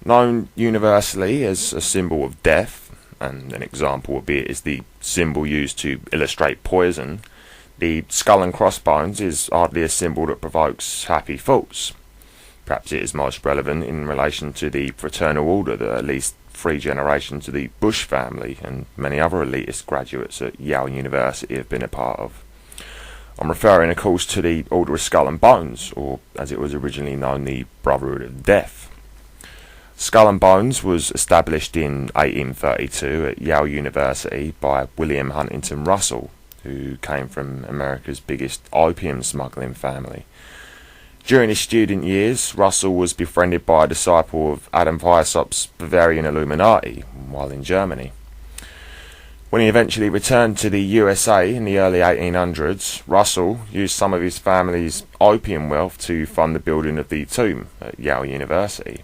Known universally as a symbol of death, and an example of it is the symbol used to illustrate poison, the skull and crossbones is hardly a symbol that provokes happy thoughts. Perhaps it is most relevant in relation to the fraternal order that at least 3 generations of the Bush family and many other elitist graduates at Yale University have been a part of. I'm referring, of course, to the Order of Skull and Bones, or as it was originally known, the Brotherhood of Death. Skull and Bones was established in 1832 at Yale University by William Huntington Russell, who came from America's biggest opium smuggling family. During his student years, Russell was befriended by a disciple of Adam Weishaupt's Bavarian Illuminati while in Germany. When he eventually returned to the USA in the early 1800s, Russell used some of his family's opium wealth to fund the building of the tomb at Yale University.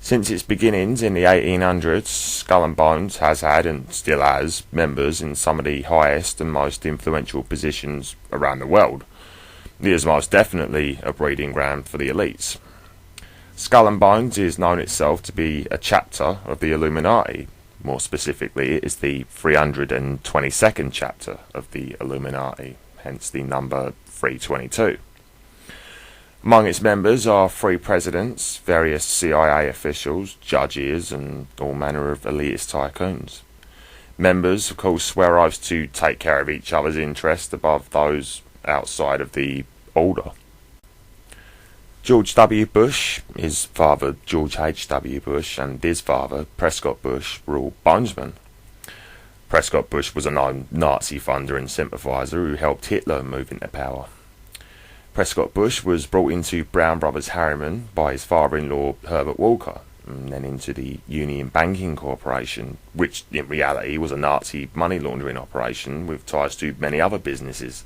Since its beginnings in the 1800s, Skull and Bones has had, and still has, members in some of the highest and most influential positions around the world. It is most definitely a breeding ground for the elites. Skull and Bones is known itself to be a chapter of the Illuminati. More specifically, it is the 322nd chapter of the Illuminati, hence the number 322. Among its members are 3 presidents, various CIA officials, judges, and all manner of elitist tycoons. Members, of course, swear oaths to take care of each other's interests above those outside of the order. George W. Bush, his father George H.W. Bush, and his father Prescott Bush were all bonesmen. Prescott Bush was a known Nazi funder and sympathiser who helped Hitler move into power. Prescott Bush was brought into Brown Brothers Harriman by his father-in-law Herbert Walker, and then into the Union Banking Corporation, which in reality was a Nazi money laundering operation with ties to many other businesses.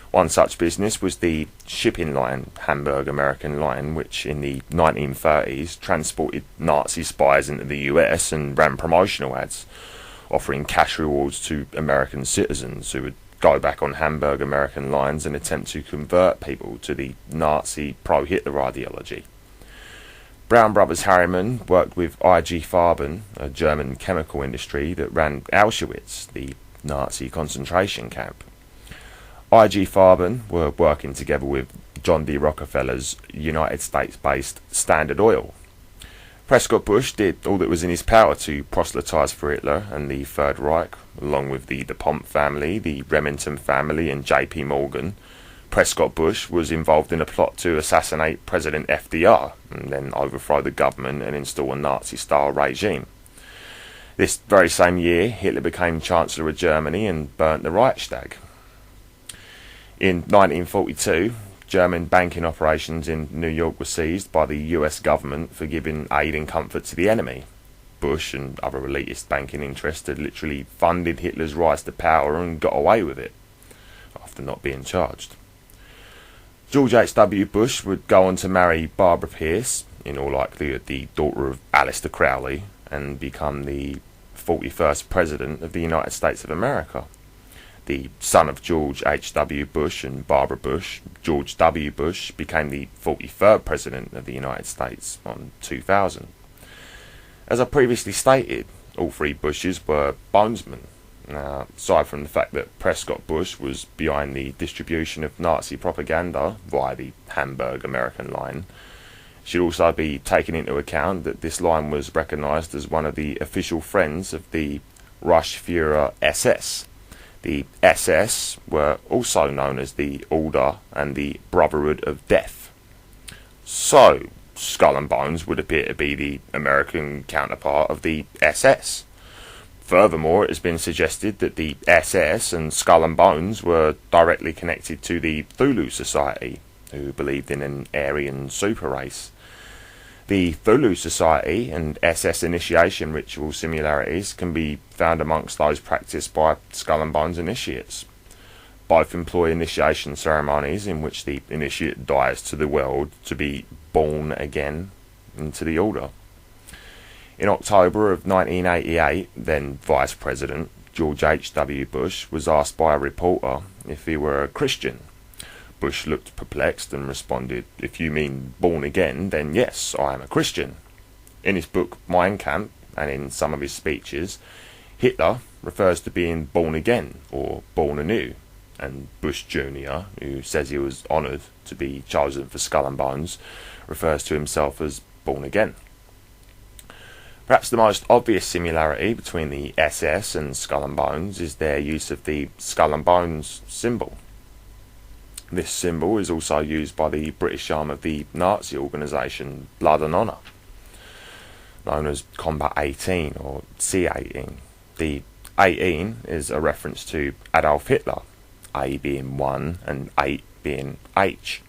One such business was the shipping line, Hamburg American Line, which in the 1930s transported Nazi spies into the US and ran promotional ads, offering cash rewards to American citizens who would go back on Hamburg American lines and attempt to convert people to the Nazi pro-Hitler ideology. Brown Brothers Harriman worked with IG Farben, a German chemical industry that ran Auschwitz, the Nazi concentration camp. IG Farben were working together with John D. Rockefeller's United States-based Standard Oil. Prescott Bush did all that was in his power to proselytise for Hitler and the Third Reich, along with the DuPont family, the Remington family, and J.P. Morgan. Prescott Bush was involved in a plot to assassinate President FDR and then overthrow the government and install a Nazi-style regime. This very same year, Hitler became Chancellor of Germany and burnt the Reichstag. In 1942, German banking operations in New York were seized by the US government for giving aid and comfort to the enemy. Bush and other elitist banking interests had literally funded Hitler's rise to power and got away with it, after not being charged. George H.W. Bush would go on to marry Barbara Pierce, in all likelihood the daughter of Aleister Crowley, and become the 41st President of the United States of America. The son of George H.W. Bush and Barbara Bush, George W. Bush became the 43rd President of the United States on 2000. As I previously stated, all 3 Bushes were bonesmen. Now, aside from the fact that Prescott Bush was behind the distribution of Nazi propaganda via the Hamburg American Line, it should also be taken into account that this line was recognised as one of the official friends of the Reichsfuhrer SS. The SS were also known as the Order and the Brotherhood of Death. So, Skull and Bones would appear to be the American counterpart of the SS. Furthermore, it has been suggested that the SS and Skull and Bones were directly connected to the Thulu Society, who believed in an Aryan super race. The Thulu Society and SS initiation ritual similarities can be found amongst those practiced by Skull and Bones initiates. Both employ initiation ceremonies in which the initiate dies to the world to be born again into the order. In October of 1988, then Vice President George H.W. Bush was asked by a reporter if he were a Christian. Bush looked perplexed and responded, "If you mean born again, then yes, I am a Christian." In his book Mein Kampf, and in some of his speeches, Hitler refers to being born again or born anew, and Bush Jr., who says he was honoured to be chosen for Skull and Bones, refers to himself as born again. Perhaps the most obvious similarity between the SS and Skull and Bones is their use of the Skull and Bones symbol. This symbol is also used by the British arm of the Nazi organisation Blood and Honour, known as Combat 18 or C18. The 18 is a reference to Adolf Hitler, A being 1 and 8 being H.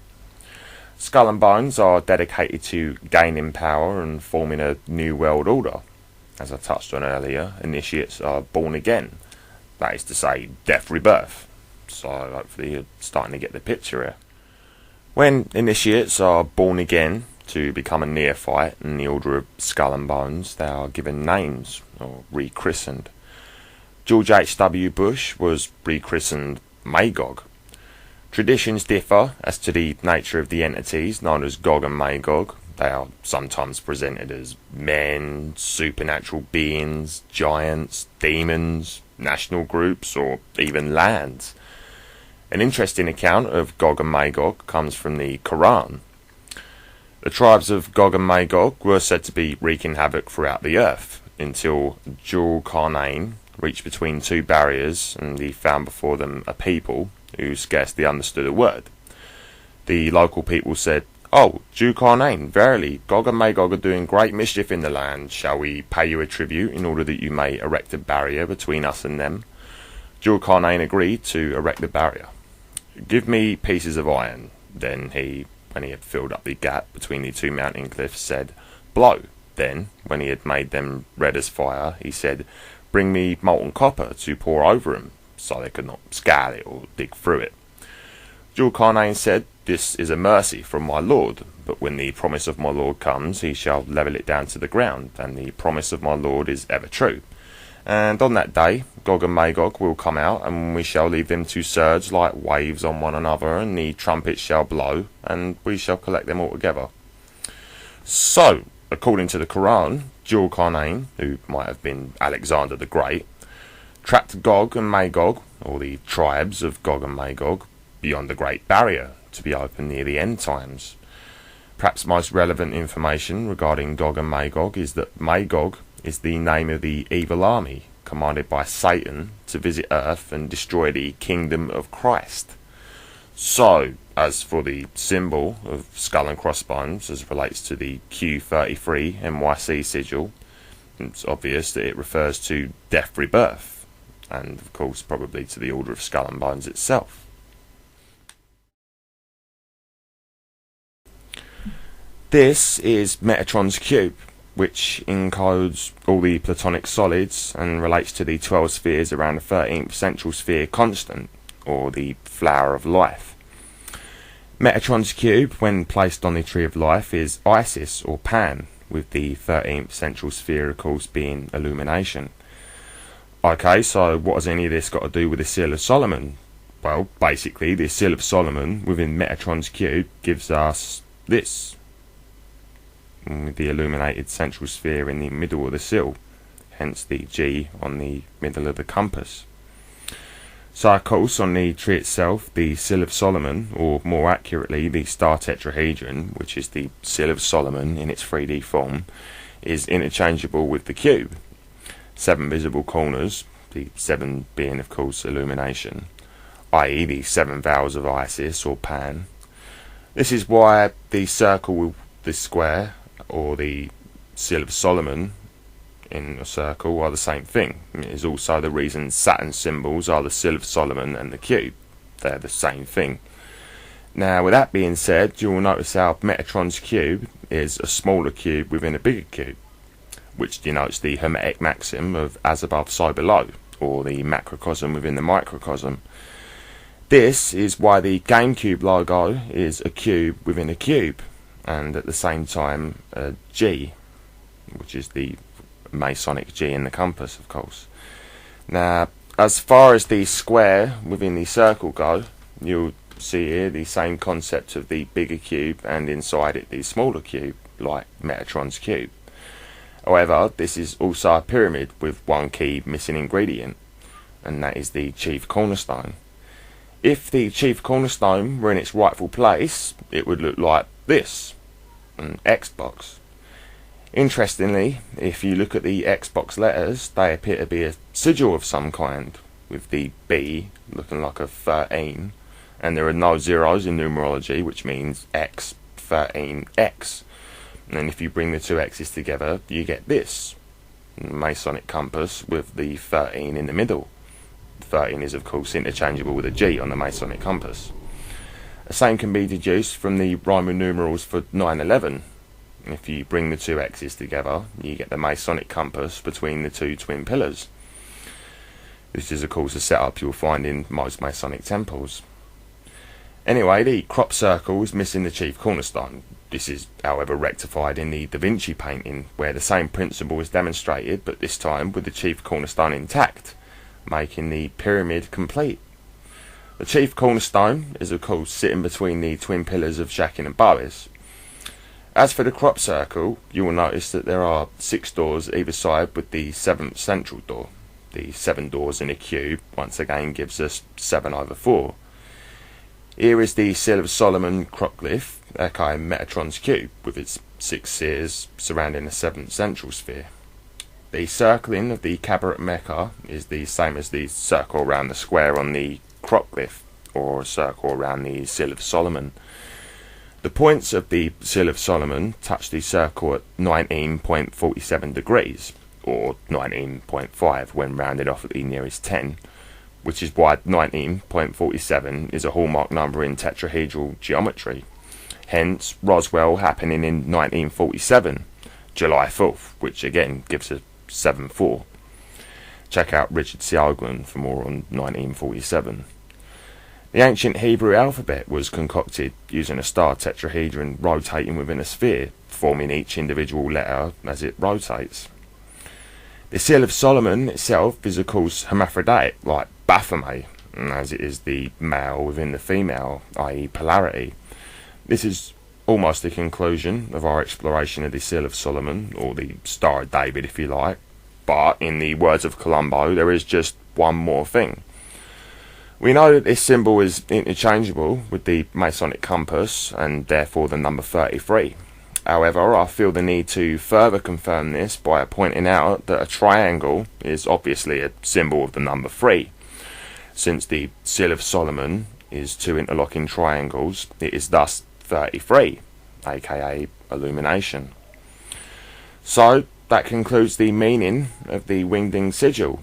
Skull and Bones are dedicated to gaining power and forming a new world order. As I touched on earlier, initiates are born again, that is to say, death rebirth. So hopefully you're starting to get the picture here. When initiates are born again to become a neophyte in the order of Skull and Bones, they are given names or rechristened. George H.W. Bush was rechristened Magog. Traditions differ as to the nature of the entities known as Gog and Magog. They are sometimes presented as men, supernatural beings, giants, demons, national groups, or even lands. An interesting account of Gog and Magog comes from the Quran. The tribes of Gog and Magog were said to be wreaking havoc throughout the earth until Jul-Qarnayn reached between two barriers and he found before them a people who scarcely understood a word. The local people said, "Oh, Jul-Qarnayn, verily, Gog and Magog are doing great mischief in the land. Shall we pay you a tribute in order that you may erect a barrier between us and them?" Jul-Qarnayn agreed to erect the barrier. "Give me pieces of iron." Then he, when he had filled up the gap between the two mountain cliffs, said, "Blow." Then, when he had made them red as fire, he said, "Bring me molten copper to pour over them, so they could not scale it or dig through it." Jul-Qarnayn said, "This is a mercy from my Lord, but when the promise of my Lord comes, he shall level it down to the ground, and the promise of my Lord is ever true. And on that day, Gog and Magog will come out, and we shall leave them to surge like waves on one another, and the trumpets shall blow, and we shall collect them all together." So, according to the Quran, Jul-Qarnayn, who might have been Alexander the Great, trapped Gog and Magog, or the tribes of Gog and Magog, beyond the Great Barrier, to be opened near the end times. Perhaps most relevant information regarding Gog and Magog is that Magog is the name of the evil army commanded by Satan to visit Earth and destroy the kingdom of Christ. So, as for the symbol of skull and crossbones as relates to the Q33 NYC sigil, it's obvious that it refers to death rebirth, and of course probably to the Order of Skull and Bones itself. This is Metatron's cube, which encodes all the platonic solids and relates to the 12 spheres around the 13th central sphere constant, or the flower of life. Metatron's cube, when placed on the tree of life, is Isis or Pan, with the 13th central sphere of course being illumination. Okay, so what has any of this got to do with the Seal of Solomon? Well, basically the Seal of Solomon within Metatron's cube gives us this, with the illuminated central sphere in the middle of the seal, hence the G on the middle of the compass. So of course on the tree itself, the Seal of Solomon, or more accurately the star tetrahedron, which is the Seal of Solomon in its 3D form, is interchangeable with the cube. 7 visible corners, the 7 being of course illumination, i.e. the 7 vowels of Isis or Pan. This is why the circle with the square, or the Seal of Solomon in a circle, are the same thing. It is also the reason Saturn symbols are the Seal of Solomon and the cube. They're the same thing. Now, with that being said, you will notice how Metatron's cube is a smaller cube within a bigger cube, which denotes the Hermetic maxim of as above, so below, or the macrocosm within the microcosm. This is why the GameCube logo is a cube within a cube, and at the same time a G, which is the Masonic G in the compass, of course. Now, as far as the square within the circle go, you'll see here the same concept of the bigger cube and inside it the smaller cube, like Metatron's cube. However, this is also a pyramid with one key missing ingredient, and that is the chief cornerstone. If the chief cornerstone were in its rightful place, it would look like this, an Xbox. Interestingly, if you look at the Xbox letters, they appear to be a sigil of some kind, with the B looking like a 13, and there are no zeros in numerology, which means X, 13X. And if you bring the two X's together, you get this, Masonic compass with the 13 in the middle. 13 is of course interchangeable with a G on the Masonic compass. The same can be deduced from the Roman numerals for 9/11. If you bring the two X's together, you get the Masonic compass between the two twin pillars. This is of course a setup you'll find in most Masonic temples. Anyway, the crop circle is missing the chief cornerstone. This is however rectified in the Da Vinci painting, where the same principle is demonstrated, but this time with the chief cornerstone intact, making the pyramid complete. The chief cornerstone is of course sitting between the twin pillars of Jachin and Boaz. As for the crop circle, you will notice that there are 6 doors either side with the 7th central door. The 7 doors in a cube once again gives us 7/4. Here is the Seal of Solomon crop glyph, echoing Metatron's cube, with its 6 seers surrounding the 7th central sphere. The circling of the Kaaba at Mecca is the same as the circle around the square on the crop glyph, or a circle around the Seal of Solomon. The points of the Seal of Solomon touch the circle at 19.47 degrees, or 19.5 when rounded off at the nearest 10, which is why 19.47 is a hallmark number in tetrahedral geometry. Hence, Roswell happening in 1947, July 4th, which again gives us 7/4. Check out Richard C. Oglen for more on 1947. The ancient Hebrew alphabet was concocted using a star tetrahedron rotating within a sphere, forming each individual letter as it rotates. The Seal of Solomon itself is of course hermaphroditic, like Baphomet, as it is the male within the female, i.e. polarity. This is almost the conclusion of our exploration of the Seal of Solomon, or the Star of David if you like, but in the words of Colombo, there is just one more thing. We know that this symbol is interchangeable with the Masonic compass, and therefore the number 33. However, I feel the need to further confirm this by pointing out that a triangle is obviously a symbol of the number 3. Since the Seal of Solomon is 2 interlocking triangles, it is thus 33, aka illumination. So, that concludes the meaning of the Wingding Sigil.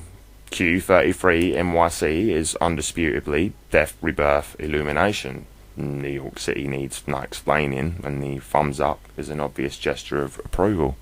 Q33NYC is undisputably death, rebirth, illumination. New York City needs no explaining, and the thumbs up is an obvious gesture of approval.